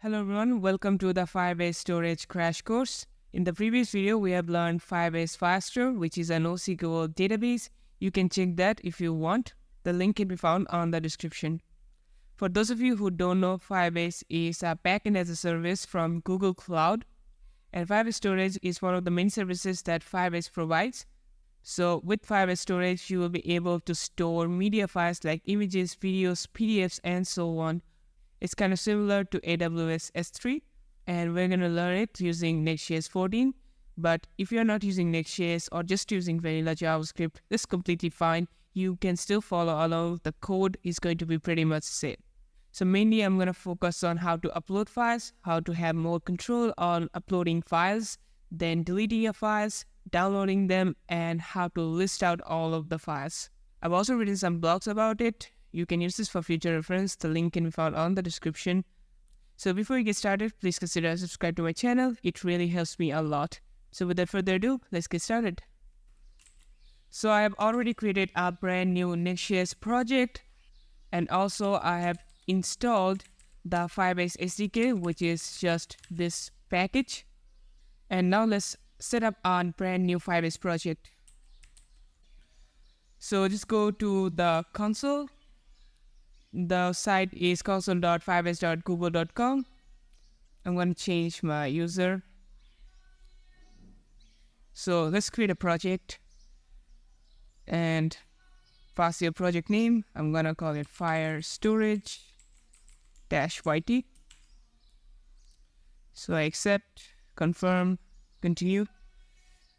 Hello everyone, welcome to the Firebase Storage Crash course. In the previous video, we have learned Firebase Firestore, which is a NoSQL database. You can check that if you want. The link can be found on the description. For those of you who don't know, Firebase is a backend as a service from Google Cloud, and Firebase Storage is one of the main services that Firebase provides. So with Firebase Storage, you will be able to store media files like images, videos, PDFs, and so on. It's kind of similar to AWS S3, and we're going to learn it using NextJS 14. But if you're not using NextJS or just using vanilla JavaScript, that's completely fine. You can still follow along. The code is going to be pretty much the same. So mainly I'm going to focus on how to upload files, how to have more control on uploading files, then deleting your files, downloading them, and how to list out all of the files. I've also written some blogs about it. You can use this for future reference. The link can be found on the description. So before we get started, please consider subscribe to my channel. It really helps me a lot. So without further ado, let's get started. So I have already created a brand new NextJS project, and also I have installed the Firebase SDK, which is just this package. And now let's set up a brand new Firebase project. So just go to the console. The site is console.firebase.google.com. I'm going to change my user. So let's create a project and pass your project name. I'm going to call it Fire Storage -YT. So I accept, confirm, continue.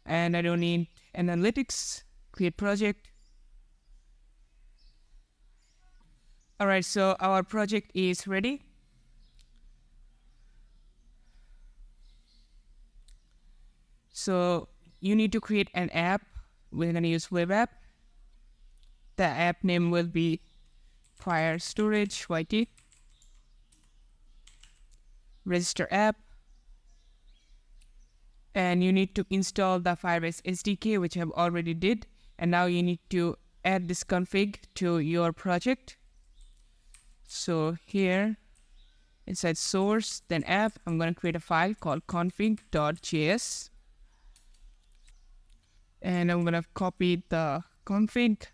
And I don't need analytics, create project. Alright, so our project is ready. So you need to create an app. We're going to use web app. The app name will be Fire Storage YT. Register app. And you need to install the Firebase SDK, which I have already did. And now you need to add this config to your project. So here, inside source, then app, I'm going to create a file called config.js. And I'm going to copy the config.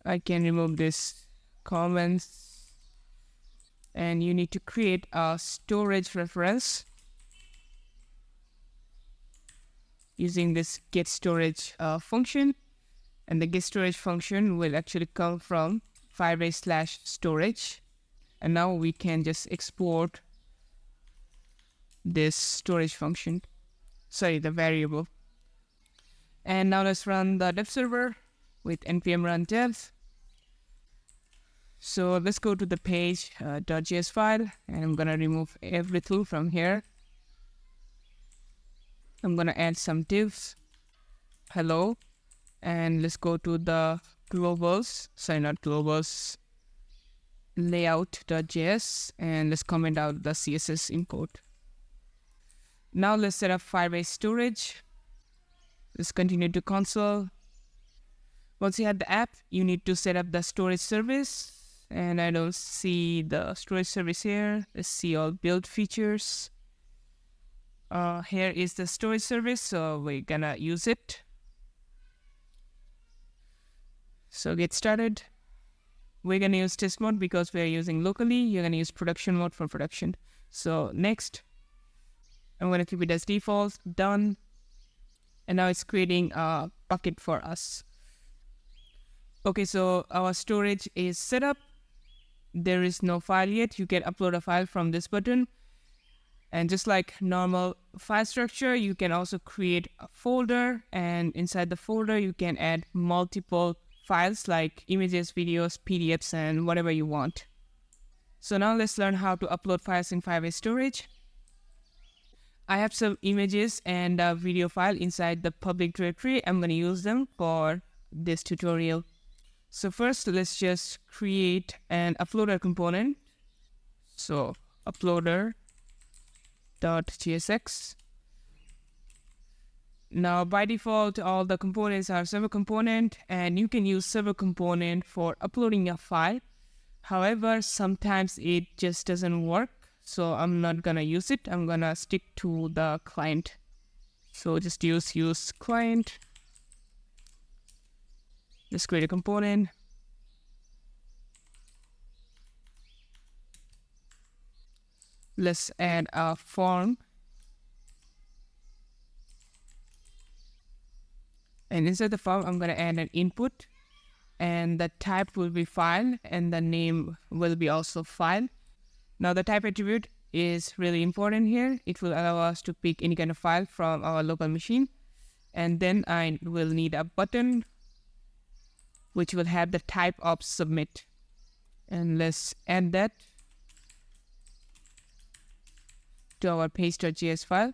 I can remove this comments. And you need to create a storage reference using this get storage function, and the get storage function will actually come from Firebase/storage. And now we can just export this storage function, the variable. And now let's run the dev server with npm run dev. So let's go to the page .js file, and I'm gonna remove everything from here. I'm going to add some divs, hello, and let's go to the layout.js, and let's comment out the CSS import. Now let's set up Firebase storage. Let's continue to console. Once you have the app, you need to set up the storage service, and I don't see the storage service here. Let's see all build features. Here is the storage service, so we're gonna use it. So get started. We're gonna use test mode because we're using locally. You're gonna use production mode for production. So next, I'm gonna keep it as default, done. And now it's creating a bucket for us. Okay, so our storage is set up. There is no file yet. You can upload a file from this button. And just like normal file structure, you can also create a folder, and inside the folder you can add multiple files like images, videos, PDFs, and whatever you want. So now let's learn how to upload files in Firebase storage. I have some images and a video file inside the public directory. I'm going to use them for this tutorial. So first, let's just create an uploader component. So uploader.jsx. Now, by default, all the components are server component, and you can use server component for uploading a file. However, sometimes it just doesn't work, so I'm not gonna use it. I'm gonna stick to the client. So just use client. Let's create a component. Let's add a form. And inside the form, I'm gonna add an input, and the type will be file, and the name will be also file. Now the type attribute is really important here. It will allow us to pick any kind of file from our local machine. And then I will need a button which will have the type of submit. And let's add that to our page.js file.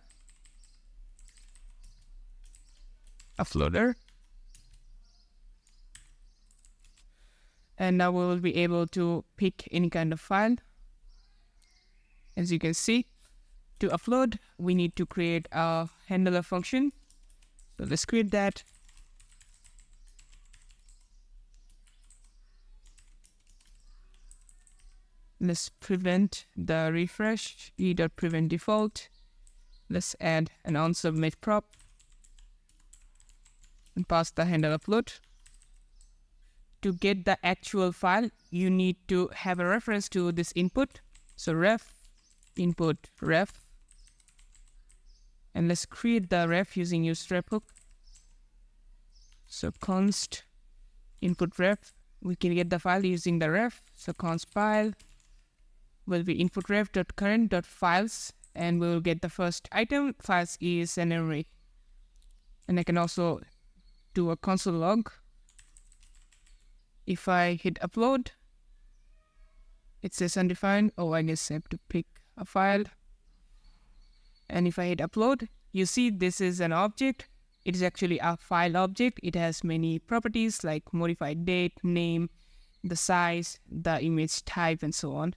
Uploader. And now we will be able to pick any kind of file. As you can see, to upload, we need to create a handler function. So let's create that. Let's prevent the refresh, e.prevent default. Let's add an onSubmit prop and pass the handle upload. To get the actual file, you need to have a reference to this input. So ref, input ref. And let's create the ref using useRef hook. So const input ref. We can get the file using the ref. So const file will be input ref.current.files, and we will get the first item. Files is an array. And I can also do a console log. If I hit upload, it says undefined. Oh, I guess I have to pick a file. And if I hit upload, you see this is an object. It is actually a file object. It has many properties like modified date, name, the size, the image type, and so on.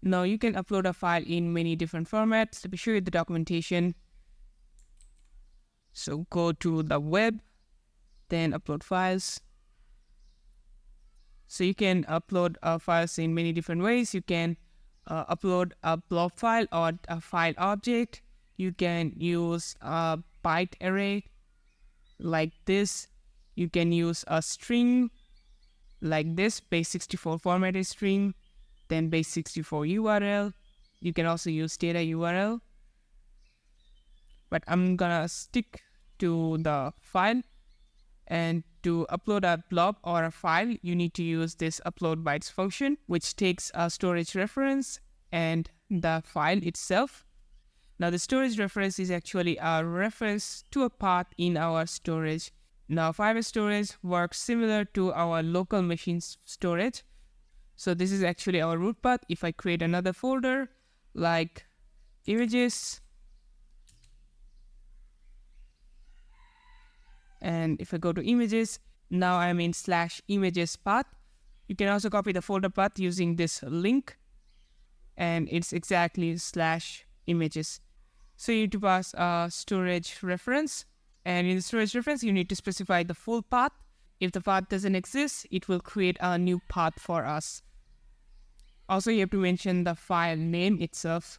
Now you can upload a file in many different formats. Let me show you the documentation. So go to the web, then upload files. So you can upload files in many different ways. You can upload a blob file or a file object. You can use a byte array like this. You can use a string like this, base64 formatted string, then base64 URL. You can also use data URL. But I'm gonna stick to the file. And to upload a blob or a file, you need to use this upload bytes function, which takes a storage reference and the file itself. Now the storage reference is actually a reference to a path in our storage. Now Firebase storage works similar to our local machine storage. So this is actually our root path. If I create another folder like images, and if I go to images, now I'm in /images path. You can also copy the folder path using this link, and it's exactly /images. So you need to pass a storage reference, and in the storage reference, you need to specify the full path. If the path doesn't exist, it will create a new path for us. Also, you have to mention the file name itself.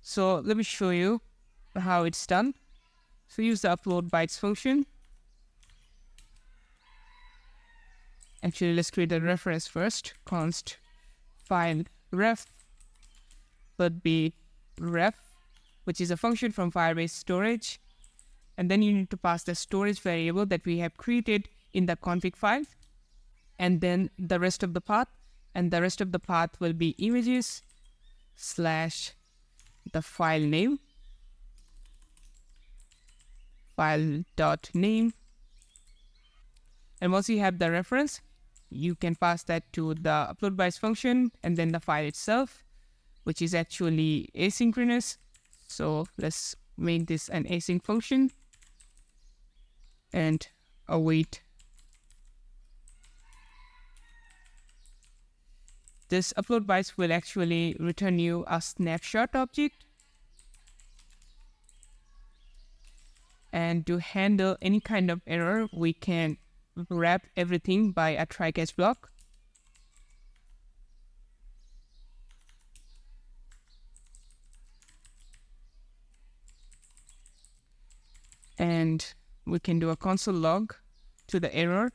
So let me show you how it's done. So use the upload bytes function. Actually, let's create a reference first. Const file ref would be ref, which is a function from Firebase storage. And then you need to pass the storage variable that we have created in the config file. And then the rest of the path. And the rest of the path will be images / the file name. File.name. And once you have the reference, you can pass that to the upload bytes function and then the file itself, which is actually asynchronous. So let's make this an async function and await. This upload bytes will actually return you a snapshot object. And to handle any kind of error, we can wrap everything by a try-catch block. And we can do a console log to the error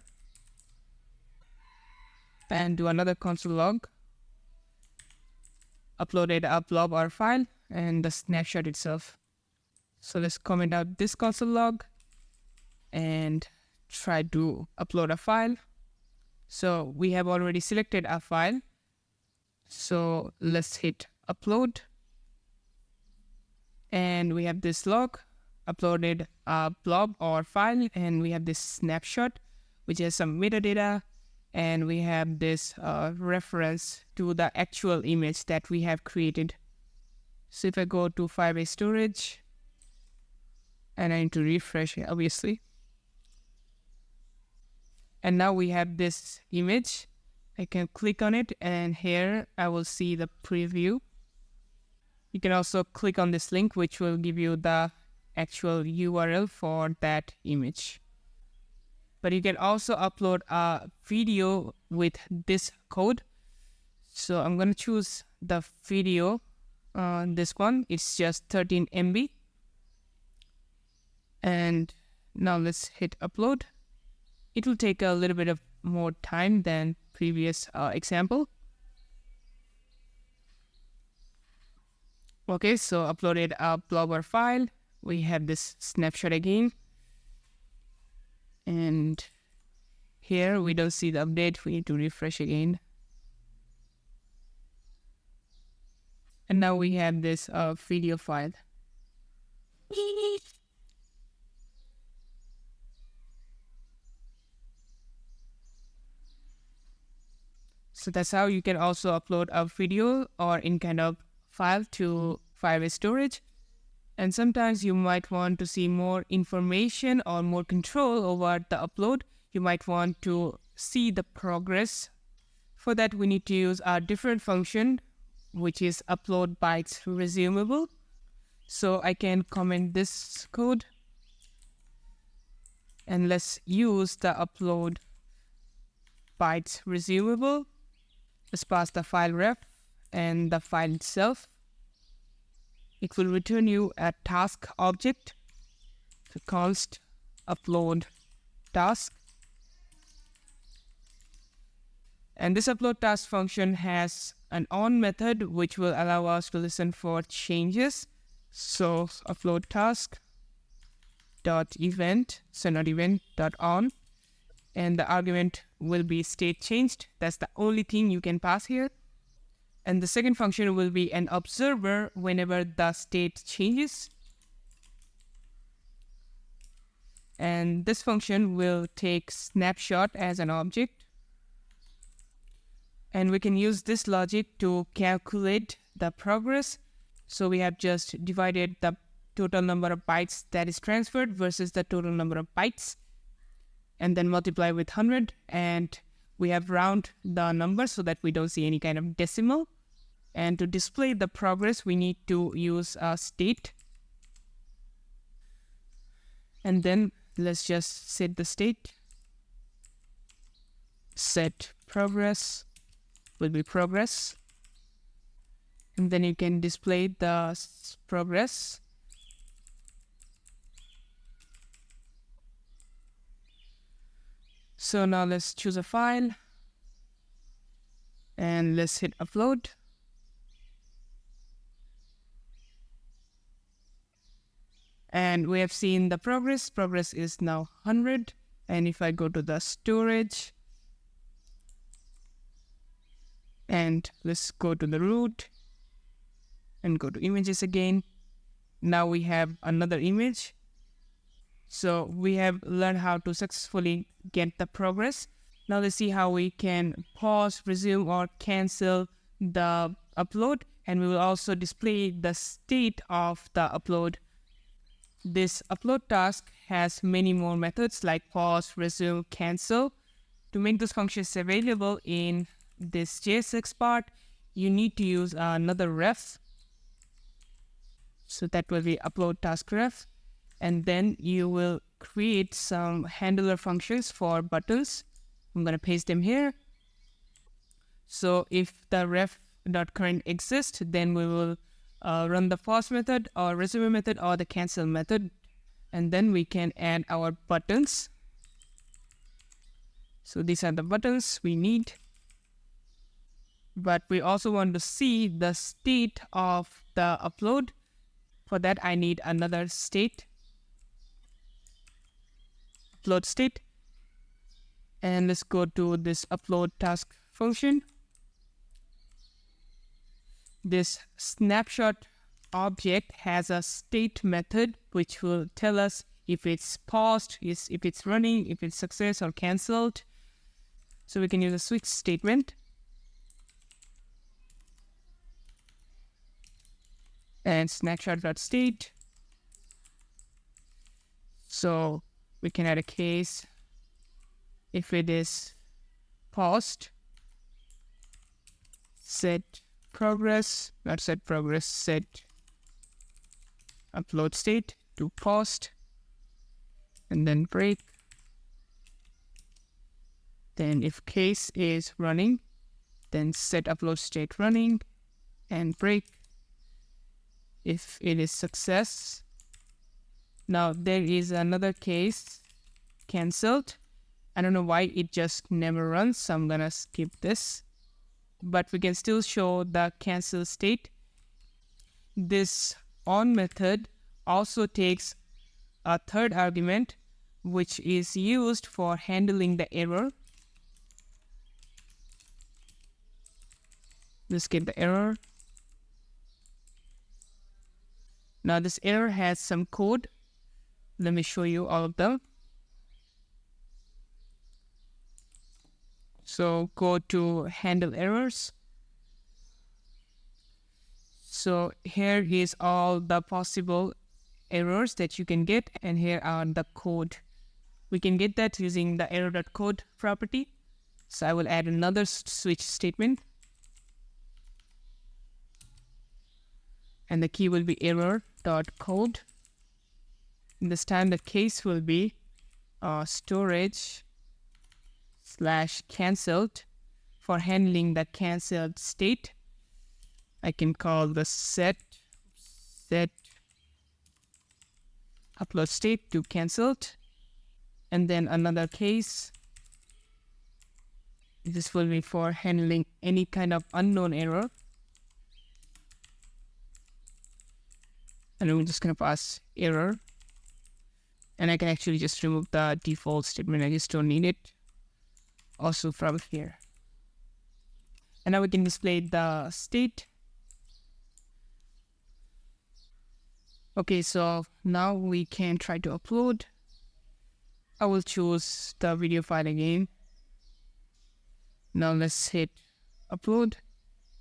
and do another console log, uploaded a blob or file and the snapshot itself. So let's comment out this console log and try to upload a file. So we have already selected a file. So let's hit upload. And we have this log, uploaded a blob or file, and we have this snapshot, which has some metadata, and we have this reference to the actual image that we have created. So if I go to Firebase storage, and I need to refresh it, obviously. And now we have this image. I can click on it, and here I will see the preview. You can also click on this link, which will give you the actual URL for that image. But you can also upload a video with this code. So I'm going to choose the video. This one, it's just 13 MB. And now let's hit upload. It will take a little bit of more time than previous example. Okay, so uploaded a blobber file. We have this snapshot again. And here we don't see the update. We need to refresh again. And now we have this video file. So that's how you can also upload a video or any kind of file to Firebase storage. And sometimes you might want to see more information or more control over the upload. You might want to see the progress. For that, we need to use a different function, which is upload bytes resumable. So I can comment this code. And let's use the upload bytes resumable. Let's pass the file ref and the file itself. It will return you a task object. So const upload task. And this upload task function has an on method which will allow us to listen for changes. So upload task dot event, so not event dot on. And the argument will be state changed. That's the only thing you can pass here. And the second function will be an observer whenever the state changes. And this function will take snapshot as an object. And we can use this logic to calculate the progress. So we have just divided the total number of bytes that is transferred versus the total number of bytes, and then multiply with 100, and we have round the number so that we don't see any kind of decimal. And to display the progress, we need to use a state. And then let's just set the state. Set progress will be progress. And then you can display the progress. So now let's choose a file and let's hit upload. And we have seen the progress. Progress is now 100. And if I go to the storage and let's go to the root and go to images again. Now we have another image. So we have learned how to successfully get the progress. Now let's see how we can pause, resume, or cancel the upload. And we will also display the state of the upload. This upload task has many more methods like pause, resume, cancel. To make those functions available in this JSX part, you need to use another ref. So that will be upload task ref. and then you will create some handler functions for buttons. I'm going to paste them here. So if the ref.current exists, then we will run the pause method or resume method or the cancel method, and then we can add our buttons. So these are the buttons we need, but we also want to see the state of the upload. For that, I need another state, upload state, and let's go to this upload task function. This snapshot object has a state method which will tell us if it's paused, if it's running, if it's success or cancelled. So we can use a switch statement. And snapshot.state. So we can add a case if it is paused, set progress, not set progress, set upload state to paused, and then break. Then if case is running, then set upload state running and break. If it is success, now there is another case cancelled. I don't know why it just never runs, so I'm gonna skip this. But we can still show the cancel state. This on method also takes a third argument, which is used for handling the error. Let's get the error. Now this error has some code. Let me show you all of them. So go to handle errors. So here is all the possible errors that you can get, and here are the code. We can get that using the error.code property. So I will add another switch statement. And the key will be error.code. This time the case will be storage/cancelled. For handling the cancelled state, I can call the set upload state to cancelled. And then another case. This will be for handling any kind of unknown error. And I'm just going to pass error. And I can actually just remove the default statement. I just don't need it. Also from here. And now we can display the state. Okay, so now we can try to upload. I will choose the video file again. Now let's hit upload.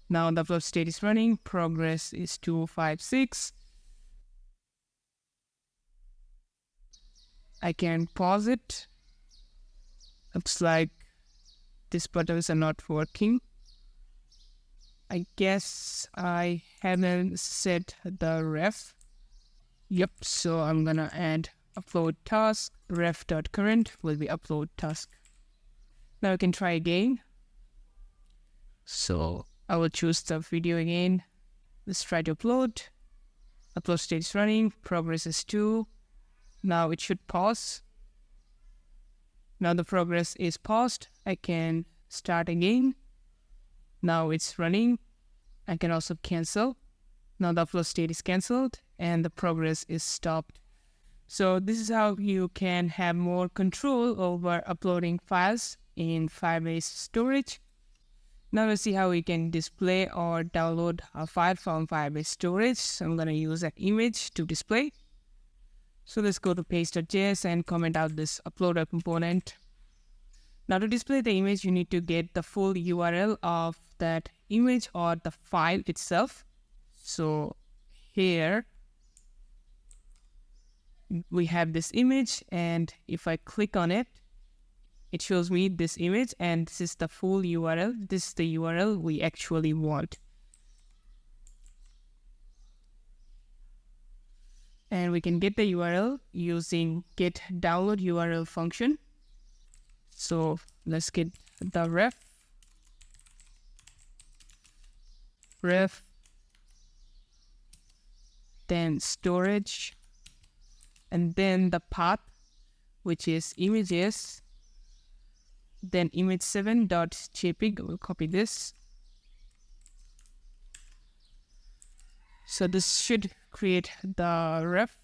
Now the upload state is running. Progress is 256. I can pause it. Looks like these buttons are not working. I guess I haven't set the ref. Yep, so I'm gonna add upload task. Ref.current will be upload task. Now we can try again. So I will choose the video again. Let's try to upload. Upload state is running. Progress is 2. Now it should pause. Now the progress is paused. I can start again. Now it's running. I can also cancel. Now the upload state is cancelled and the progress is stopped. So this is how you can have more control over uploading files in Firebase storage. Now let's see how we can display or download a file from Firebase storage. So I'm going to use an image to display. So let's go to page.js and comment out this uploader component. Now to display the image, you need to get the full URL of that image or the file itself. So here we have this image, and if I click on it, it shows me this image, and this is the full URL. This is the URL we actually want. And we can get the URL using get download URL function. So let's get the ref, then storage, and then the path, which is images, then image7.jpg. We'll copy this. So this should create the ref.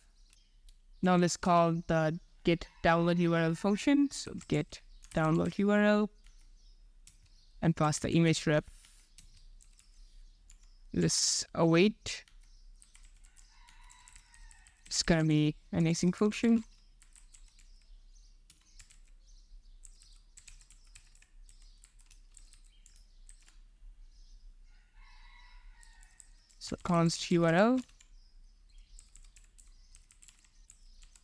Now let's call the get download URL function. So get download URL and pass the image ref. Let's await. It's gonna be an async function. So const URL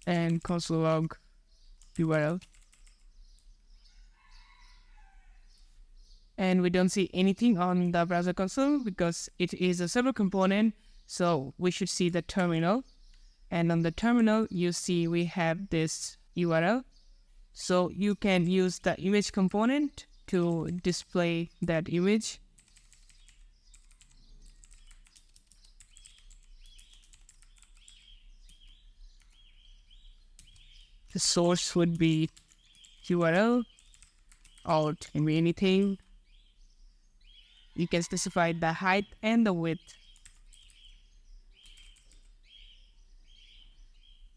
and console log URL. And we don't see anything on the browser console because it is a server component. So we should see the terminal. And on the terminal, you see we have this URL. So you can use the image component to display that image. The source would be URL, or it can be anything. You can specify the height and the width.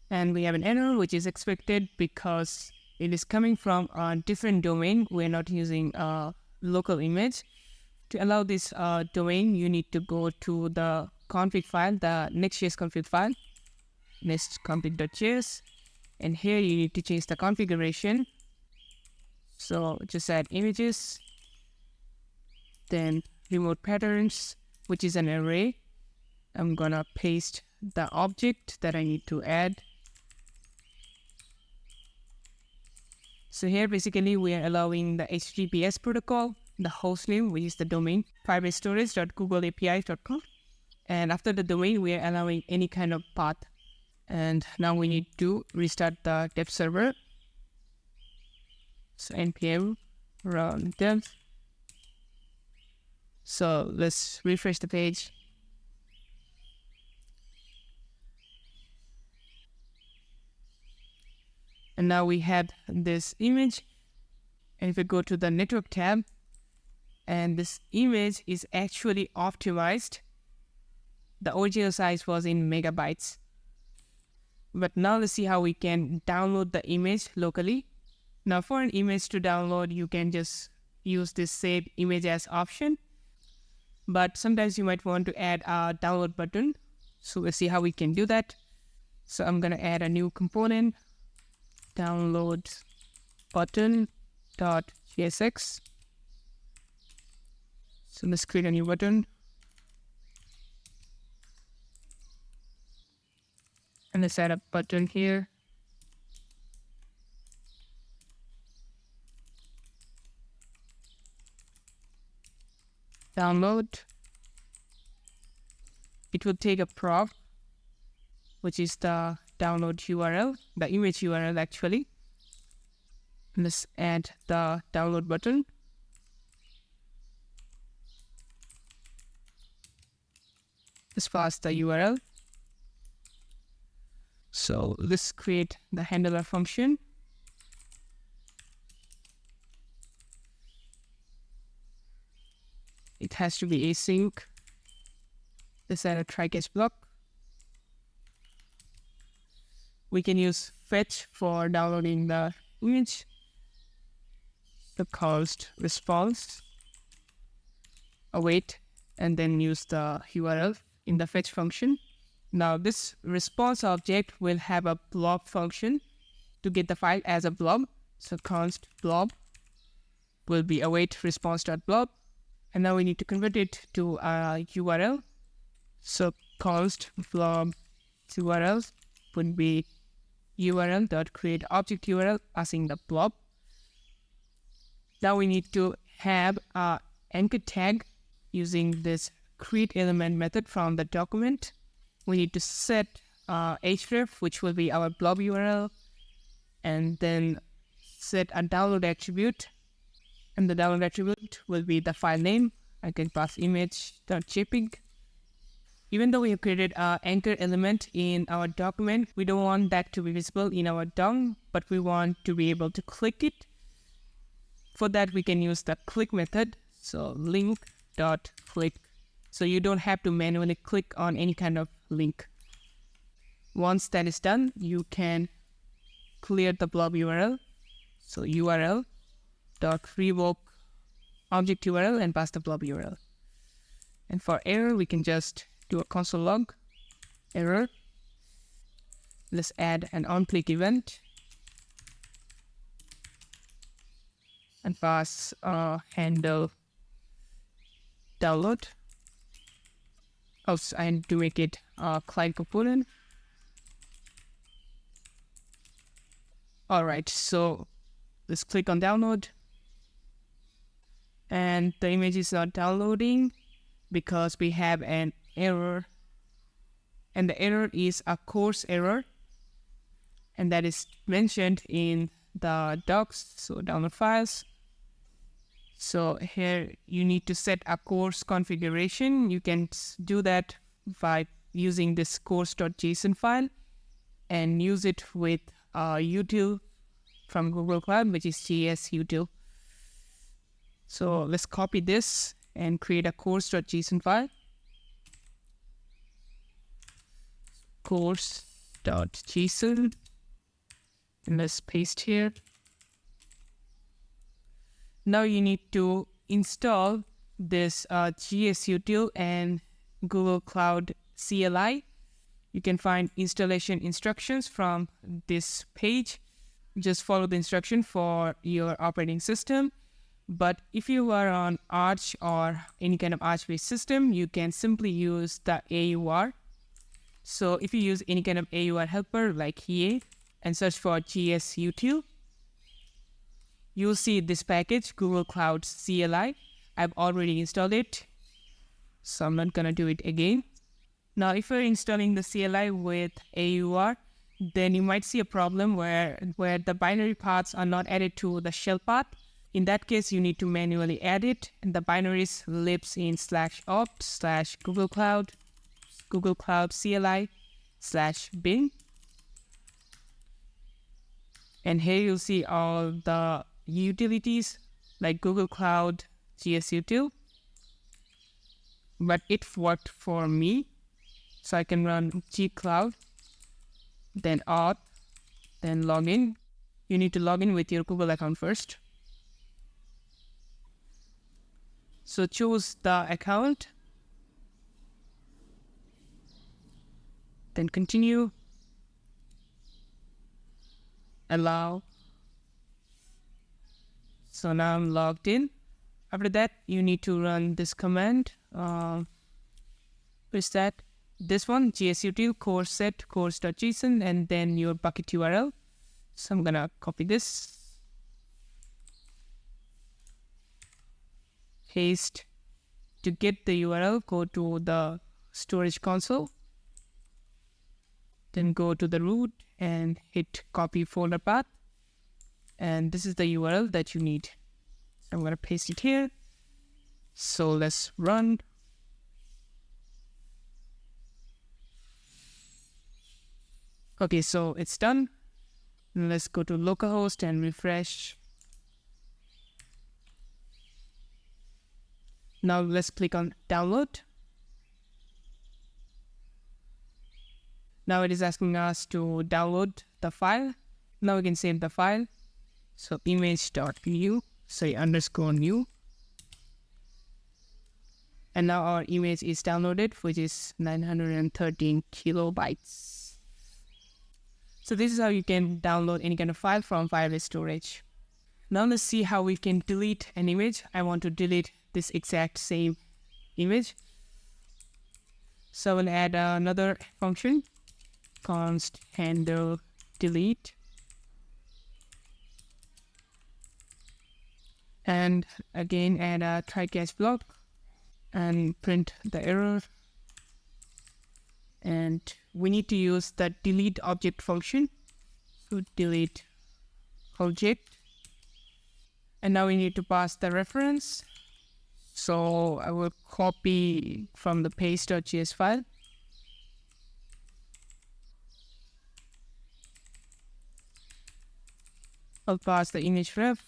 And we have an error which is expected because it is coming from a different domain. We're not using a local image. To allow this domain, you need to go to the config file, the NextJS config file, nextconfig.js. And here you need to change the configuration. So just add images, then remote patterns, which is an array. I'm gonna paste the object that I need to add. So here basically we are allowing the HTTPS protocol, the hostname, which is the domain, firebasestorage.googleapis.com. And after the domain, we are allowing any kind of path. And now we need to restart the dev server. So npm run dev. So let's refresh the page. And now we have this image. And if we go to the network tab, and this image is actually optimized. The original size was in megabytes. But now let's see how we can download the image locally. Now for an image to download, you can just use this save image as option. But sometimes you might want to add a download button. So let's see how we can do that. So I'm gonna add a new component, download button.jsx. So let's create a new button. And let's add a button here. Download. It will take a prop, which is the download URL, the image URL actually. Let's add the download button. Let's pass the URL. So let's create the handler function. It has to be async. Let's add a try catch block. We can use fetch for downloading the image. The const response, await, and then use the URL in the fetch function. Now this response object will have a blob function to get the file as a blob. So const blob will be await response.blob. And now we need to convert it to a URL. So const blob URL would be URL.createObject URL passing the blob. Now we need to have a anchor tag using this createElement method from the document. We need to set href, which will be our blob URL, and then set a download attribute, and the download attribute will be the file name. I can pass image.jpg. Even though we have created an anchor element in our document, we don't want that to be visible in our DOM, but we want to be able to click it. For that, we can use the click method. So link.click. So you don't have to manually click on any kind of link. Once that is done, you can clear the blob URL. So url.revoke object URL and pass the blob URL. And for error, we can just do a console log error. Let's add an on-click event and pass handle download. Oh, so I need to make it a client component. All right, so let's click on download. And the image is not downloading because we have an error. And the error is a course error. And that is mentioned in the docs, so download files. So here you need to set a course configuration. You can do that by using this course.json file and use it with a util from Google Cloud, which is JS util. So let's copy this and create a course.json file. Course.json. And let's paste here. Now you need to install this JS util and Google Cloud CLI. You can find installation instructions from this page. Just follow the instruction for your operating system. But if you are on Arch or any kind of Arch-based system, you can simply use the AUR. So if you use any kind of AUR helper like EA and search for JS util, you'll see this package, Google Cloud CLI. I've already installed it, so I'm not gonna do it again. Now, if you're installing the CLI with AUR, then you might see a problem where the binary paths are not added to the shell path. In that case, you need to manually add it, and the binaries lives in /opt/Google Cloud CLI/bin. And here you'll see all the utilities like Google Cloud JS util. But it worked for me. So I can run gcloud, then auth, then login. You need to log in with your Google account first. So choose the account, then continue, allow. So now I'm logged in. After that, you need to run this command. Where's that? This one, jsutil course set course.json, and then your bucket URL. So I'm gonna copy this, paste. To get the URL, go to the storage console, then go to the root and hit copy folder path. And this is the URL that you need. I'm gonna paste it here. So let's run. Okay, so it's done. Let's go to localhost and refresh. Now let's click on download. Now it is asking us to download the file. Now we can save the file. So image.new, say _new. And now our image is downloaded, which is 913 kilobytes. So this is how you can download any kind of file from Firebase storage. Now let's see how we can delete an image. I want to delete this exact same image. So we'll add another function, const handle delete. And again, add a try catch block and print the error. And we need to use the delete object function. So delete object. And now we need to pass the reference. So I will copy from the paste.js file. I'll pass the image ref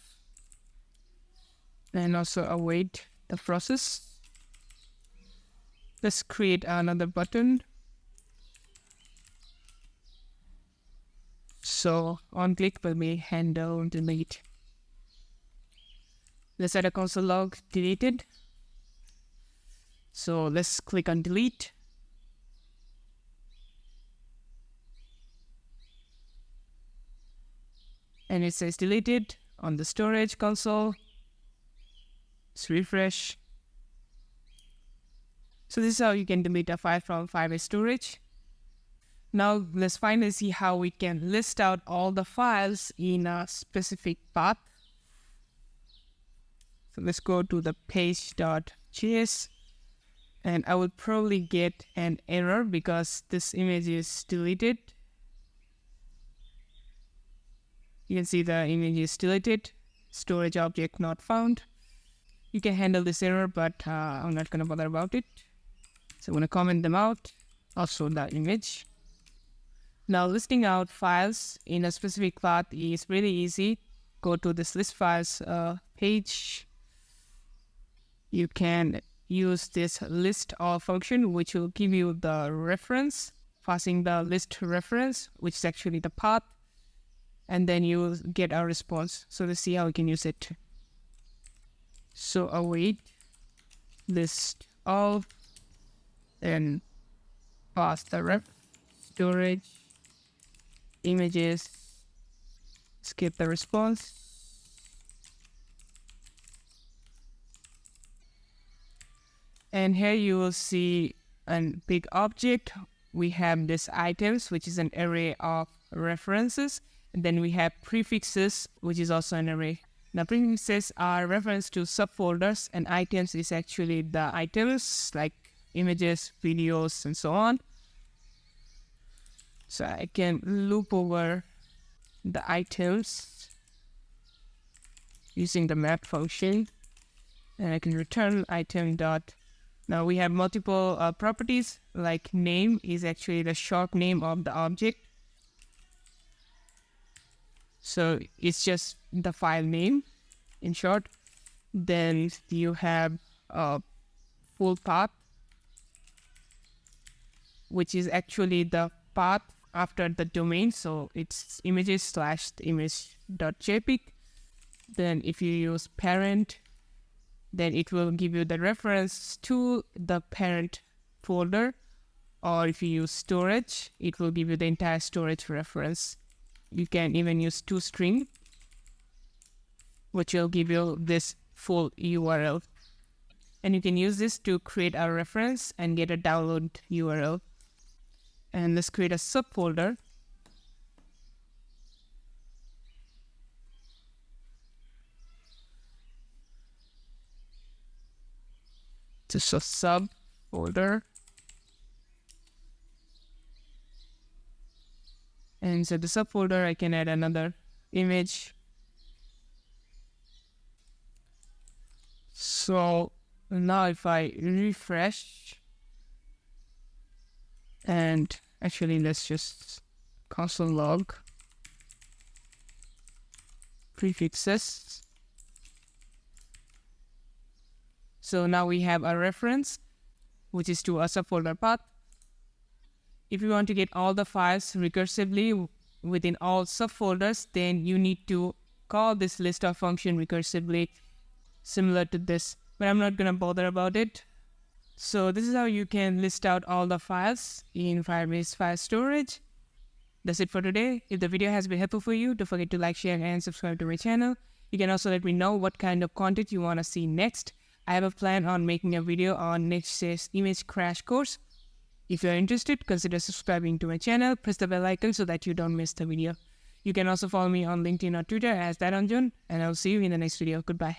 and also await the process. Let's create another button. So on click will be handle delete. Let's add a console log deleted. So let's click on delete. And it says deleted on the storage console. Let's refresh. So this is how you can delete a file from Firebase storage. Now let's finally see how we can list out all the files in a specific path. So let's go to the page.js, and I will probably get an error because this image is deleted. You can see the image is deleted, storage object not found. You can handle this error, but I'm not going to bother about it. So I'm going to comment them out, also the image. Now listing out files in a specific path is really easy. Go to this list files page. You can use this list all function, which will give you the reference, passing the list reference, which is actually the path. And then you will get a response. So let's see how we can use it. So await list all, then pass the ref, storage, images, skip the response. And here you will see a big object. We have this items, which is an array of references. And then we have prefixes, which is also an array. Now prefixes are reference to subfolders, and items is actually the items like images, videos, and so on. So I can loop over the items using the map function, and I can return item dot. Now we have multiple properties, like name is actually the short name of the object. So it's just the file name in short. Then you have a full path, which is actually the path after the domain. So it's images/image.jpg. Then if you use parent, then it will give you the reference to the parent folder. Or if you use storage, it will give you the entire storage reference. You can even use toString, which will give you this full URL. And you can use this to create a reference and get a download URL. And let's create a subfolder. Just a subfolder. And so the subfolder, I can add another image. So now if I refresh, and actually let's just console log prefixes. So now we have a reference, which is to a subfolder path. If you want to get all the files recursively within all subfolders, then you need to call this list of function recursively, similar to this, but I'm not going to bother about it. So this is how you can list out all the files in Firebase File Storage. That's it for today. If the video has been helpful for you, don't forget to like, share, and subscribe to my channel. You can also let me know what kind of content you want to see next. I have a plan on making a video on NextJS image crash course. If you're interested, consider subscribing to my channel. Press the bell icon so that you don't miss the video. You can also follow me on LinkedIn or Twitter as ThatAnjan, and I'll see you in the next video. Goodbye.